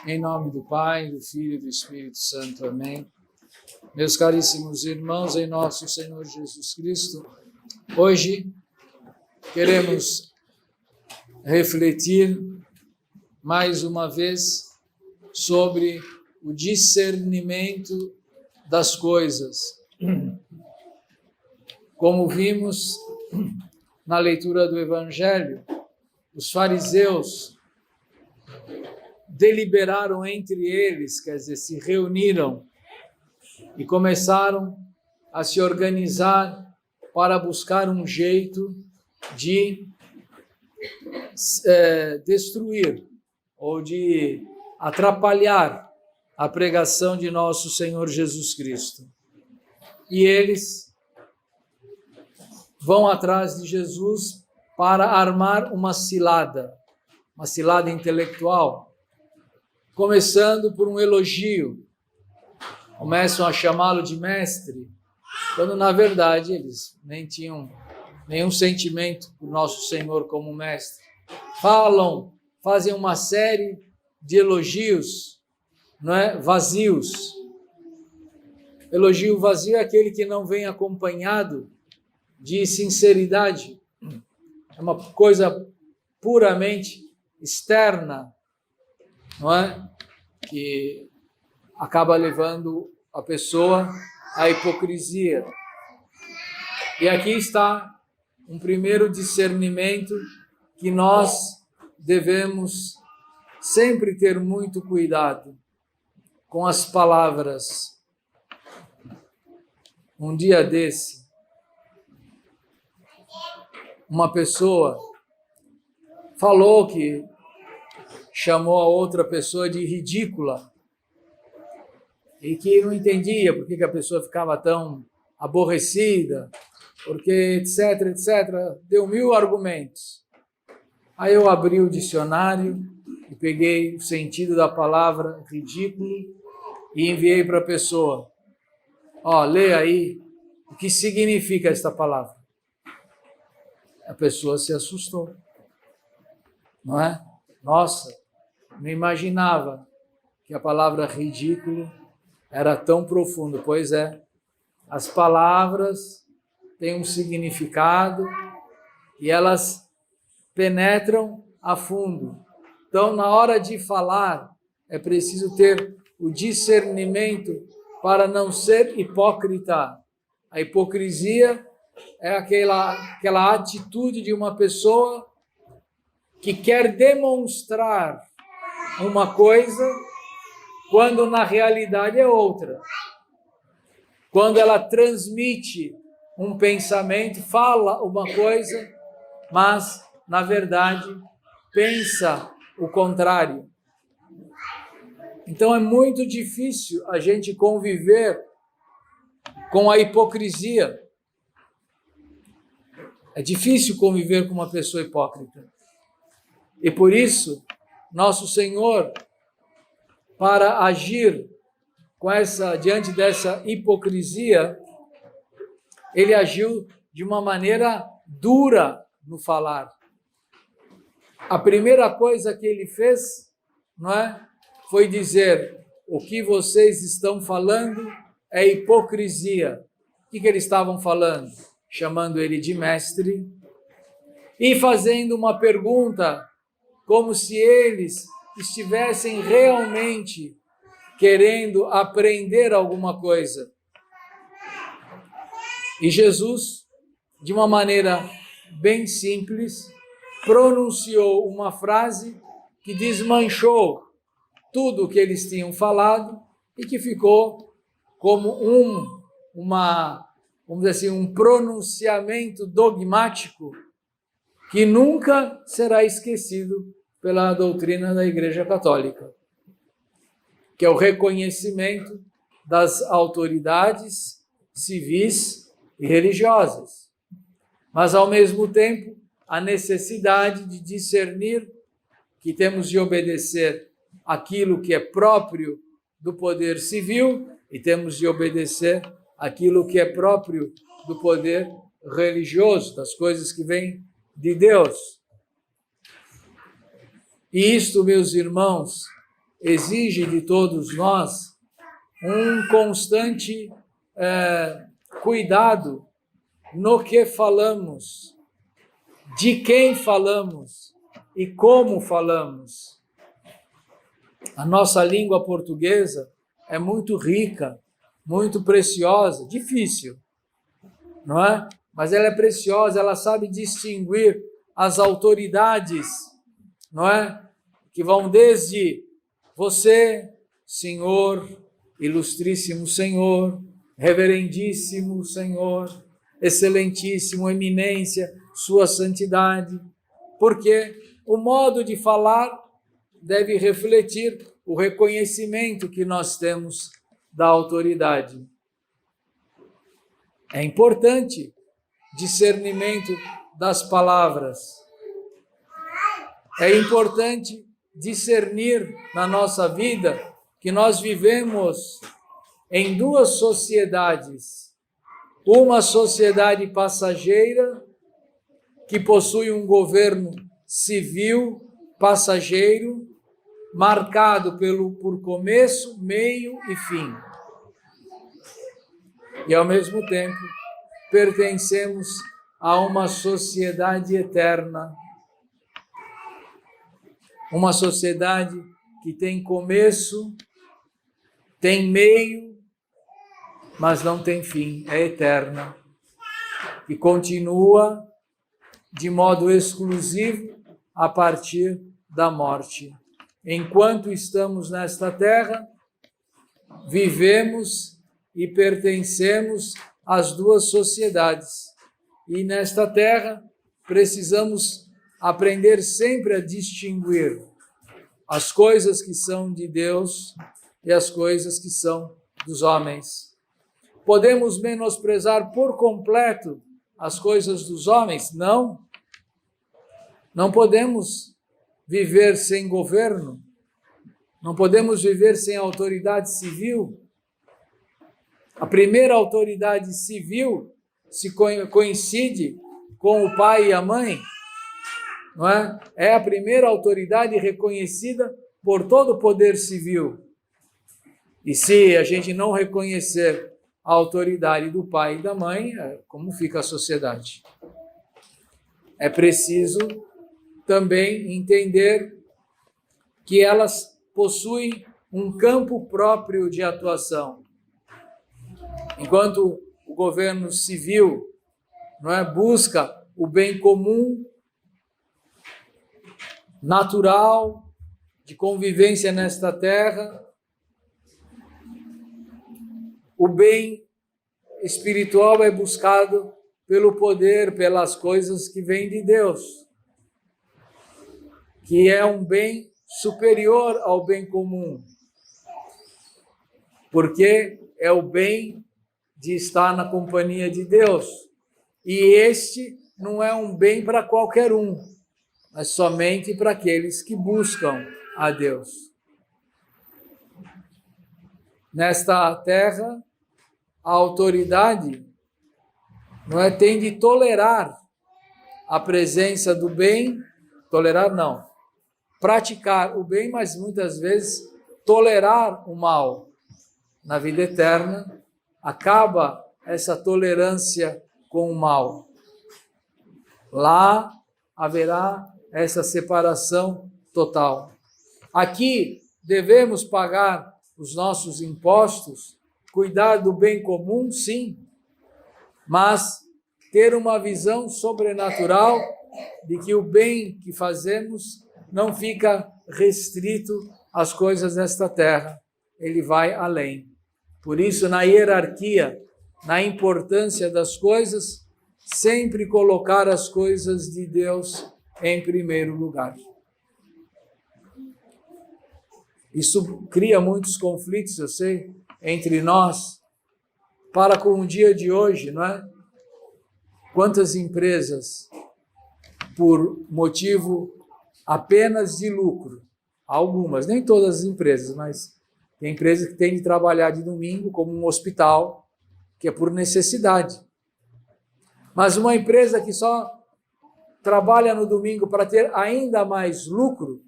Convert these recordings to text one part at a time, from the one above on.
Em nome do Pai, do Filho e do Espírito Santo. Amém. Meus caríssimos irmãos, em nosso Senhor Jesus Cristo, hoje queremos refletir mais uma vez sobre o discernimento das coisas. Como vimos na leitura do Evangelho, os fariseus deliberaram entre eles, quer dizer, se reuniram e começaram a se organizar para buscar um jeito de destruir ou de atrapalhar a pregação de nosso Senhor Jesus Cristo. E eles vão atrás de Jesus para armar uma cilada intelectual, começando por um elogio. Começam a chamá-lo de mestre, quando na verdade eles nem tinham nenhum sentimento por nosso Senhor como mestre. Fazem uma série de elogios, vazios. Elogio vazio é aquele que não vem acompanhado de sinceridade. É uma coisa puramente externa, que acaba levando a pessoa à hipocrisia. E aqui está um primeiro discernimento que nós devemos sempre ter muito cuidado com as palavras. Um dia desse, uma pessoa falou que chamou a outra pessoa de ridícula e que não entendia por que a pessoa ficava tão aborrecida, porque etc, etc. Deu 1000 argumentos. Aí eu abri o dicionário e peguei o sentido da palavra ridículo e enviei para a pessoa. Lê aí o que significa esta palavra. A pessoa se assustou. Não é? Nossa, não imaginava que a palavra ridículo era tão profunda. Pois é, as palavras têm um significado e elas penetram a fundo. Então, na hora de falar, é preciso ter o discernimento para não ser hipócrita. A hipocrisia é aquela atitude de uma pessoa que quer demonstrar uma coisa quando na realidade é outra. Quando ela transmite um pensamento, fala uma coisa, mas na verdade pensa o contrário. Então é muito difícil a gente conviver com a hipocrisia. É difícil conviver com uma pessoa hipócrita. E por isso, nosso Senhor, para agir diante dessa hipocrisia, ele agiu de uma maneira dura no falar. A primeira coisa que ele fez, foi dizer: o que vocês estão falando é hipocrisia. O que eles estavam falando? Chamando ele de mestre e fazendo uma pergunta como se eles estivessem realmente querendo aprender alguma coisa. E Jesus, de uma maneira bem simples, pronunciou uma frase que desmanchou tudo o que eles tinham falado e que ficou como vamos dizer assim, um pronunciamento dogmático que nunca será esquecido pela doutrina da Igreja Católica, que é o reconhecimento das autoridades civis e religiosas, mas, ao mesmo tempo, a necessidade de discernir que temos de obedecer aquilo que é próprio do poder civil e temos de obedecer aquilo que é próprio do poder religioso, das coisas que vêm de Deus. E isto, meus irmãos, exige de todos nós um constante cuidado no que falamos, de quem falamos e como falamos. A nossa língua portuguesa é muito rica, muito preciosa, difícil, não é? Mas ela é preciosa, ela sabe distinguir as autoridades, não é? Que vão desde você, Senhor, ilustríssimo Senhor, reverendíssimo Senhor, excelentíssimo, eminência, sua santidade, porque o modo de falar deve refletir o reconhecimento que nós temos da autoridade. É importante discernimento das palavras. É importante discernir na nossa vida que nós vivemos em duas sociedades. Uma sociedade passageira, que possui um governo civil passageiro, marcado por começo, meio e fim. E, ao mesmo tempo, pertencemos a uma sociedade eterna, uma sociedade que tem começo, tem meio, mas não tem fim, é eterna, e continua de modo exclusivo a partir da morte. Enquanto estamos nesta terra, vivemos e pertencemos às duas sociedades. E nesta terra precisamos aprender sempre a distinguir as coisas que são de Deus e as coisas que são dos homens. Podemos menosprezar por completo as coisas dos homens? Não. Não podemos viver sem governo. Não podemos viver sem autoridade civil. A primeira autoridade civil se coincide com o pai e a mãe, não é? É a primeira autoridade reconhecida por todo o poder civil. E se a gente não reconhecer a autoridade do pai e da mãe, como fica a sociedade? É preciso também entender que elas possuem um campo próprio de atuação. Enquanto o governo civil, não é, busca o bem comum, natural, de convivência nesta terra, o bem espiritual é buscado pelo poder, pelas coisas que vêm de Deus, que é um bem superior ao bem comum, porque é o bem de estar na companhia de Deus. E este não é um bem para qualquer um, mas somente para aqueles que buscam a Deus. Nesta terra, a autoridade não é, tem de tolerar a presença do bem, tolerar não, praticar o bem, mas muitas vezes tolerar o mal. Na vida eterna, acaba essa tolerância com o mal. Lá haverá essa separação total. Aqui devemos pagar os nossos impostos, cuidar do bem comum, sim, mas ter uma visão sobrenatural de que o bem que fazemos não fica restrito às coisas desta terra, ele vai além. Por isso, na hierarquia, na importância das coisas, sempre colocar as coisas de Deus em primeiro lugar. Isso cria muitos conflitos, eu sei, entre nós, para com o dia de hoje, não é? Quantas empresas, por motivo apenas de lucro, algumas, nem todas as empresas, mas tem empresas que têm de trabalhar de domingo, como um hospital, que é por necessidade. Mas uma empresa que só trabalha no domingo para ter ainda mais lucro,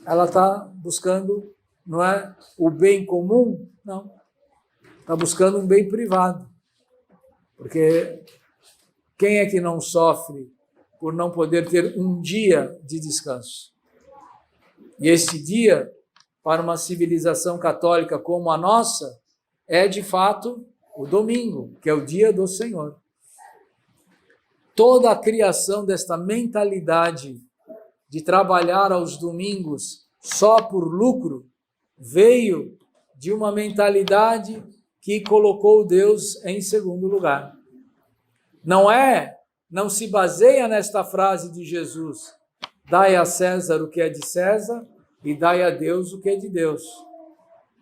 ela está buscando, não é, o bem comum, não. Está buscando um bem privado. Porque quem é que não sofre por não poder ter um dia de descanso? E esse dia, para uma civilização católica como a nossa, é de fato o domingo, que é o dia do Senhor. Toda a criação desta mentalidade de trabalhar aos domingos só por lucro veio de uma mentalidade que colocou Deus em segundo lugar. Não se baseia nesta frase de Jesus: dai a César o que é de César e dai a Deus o que é de Deus.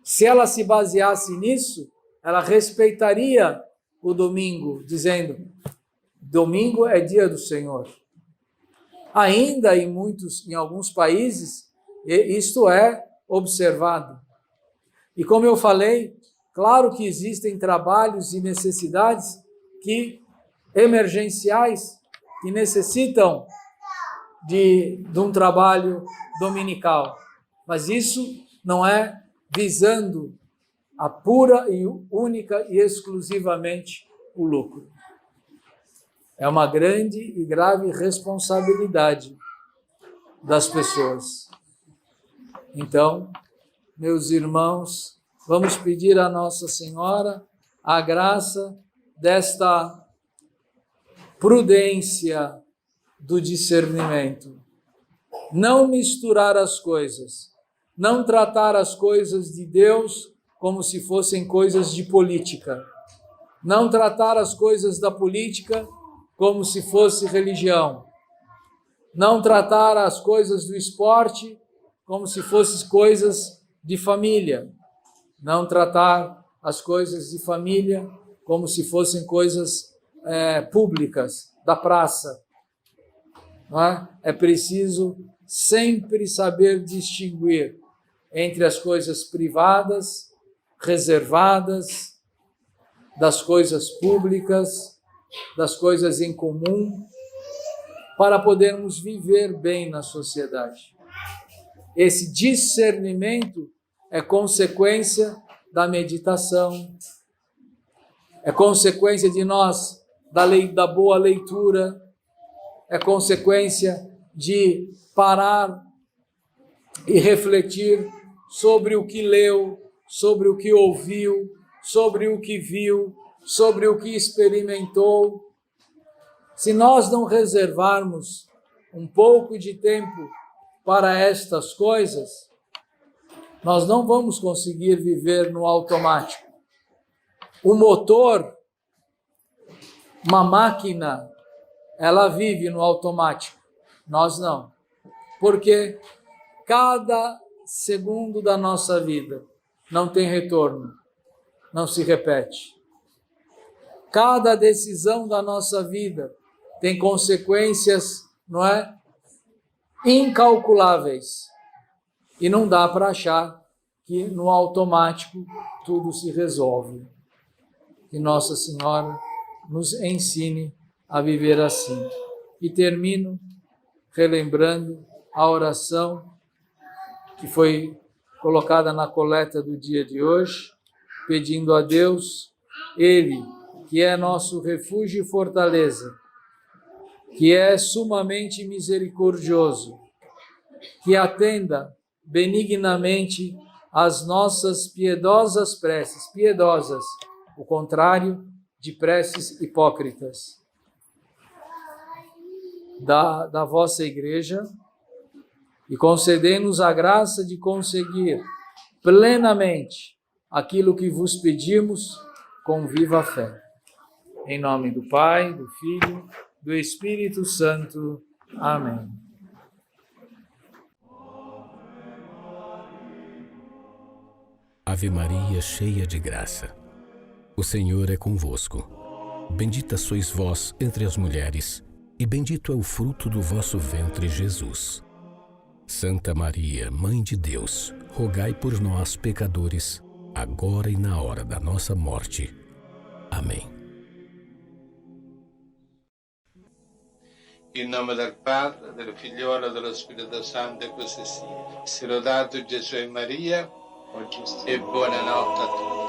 Se ela se baseasse nisso, ela respeitaria o domingo, dizendo: domingo é dia do Senhor. Ainda em alguns países, isto é observado. E como eu falei, claro que existem trabalhos e necessidades emergenciais que necessitam de um trabalho dominical. Mas isso não é visando a pura e única e exclusivamente o lucro. É uma grande e grave responsabilidade das pessoas. Então, meus irmãos, vamos pedir a Nossa Senhora a graça desta prudência do discernimento. Não misturar as coisas, não tratar as coisas de Deus como se fossem coisas de política, não tratar as coisas da política como se fosse religião, não tratar as coisas do esporte como se fossem coisas de família, não tratar as coisas de família como se fossem coisas públicas, da praça. Não é? É preciso sempre saber distinguir entre as coisas privadas, reservadas, das coisas públicas, das coisas em comum, para podermos viver bem na sociedade. Esse discernimento é consequência da meditação, é consequência de nós, da boa leitura, é consequência de parar e refletir sobre o que leu, sobre o que ouviu, sobre o que viu, sobre o que experimentou. Se nós não reservarmos um pouco de tempo para estas coisas, nós não vamos conseguir viver no automático. O motor, uma máquina, ela vive no automático, nós não. Porque cada segundo da nossa vida não tem retorno, não se repete. Cada decisão da nossa vida tem consequências, não é? Incalculáveis. E não dá para achar que no automático tudo se resolve. Que Nossa Senhora nos ensine a viver assim. E termino relembrando a oração que foi colocada na coleta do dia de hoje, pedindo a Deus, Ele, que é nosso refúgio e fortaleza, que é sumamente misericordioso, que atenda benignamente às nossas piedosas preces, piedosas, o contrário de preces hipócritas, da vossa igreja, e concedei-nos a graça de conseguir plenamente aquilo que vos pedimos com viva fé. Em nome do Pai, do Filho, do Espírito Santo. Amém. Ave Maria, cheia de graça, o Senhor é convosco. Bendita sois vós entre as mulheres, e bendito é o fruto do vosso ventre, Jesus. Santa Maria, Mãe de Deus, rogai por nós, pecadores, agora e na hora da nossa morte. Amém. In nome del Padre, del Figliolo e dello Spirito Santo, e così sia. Sia lodato Gesù e Maria, e buonanotte a tutti.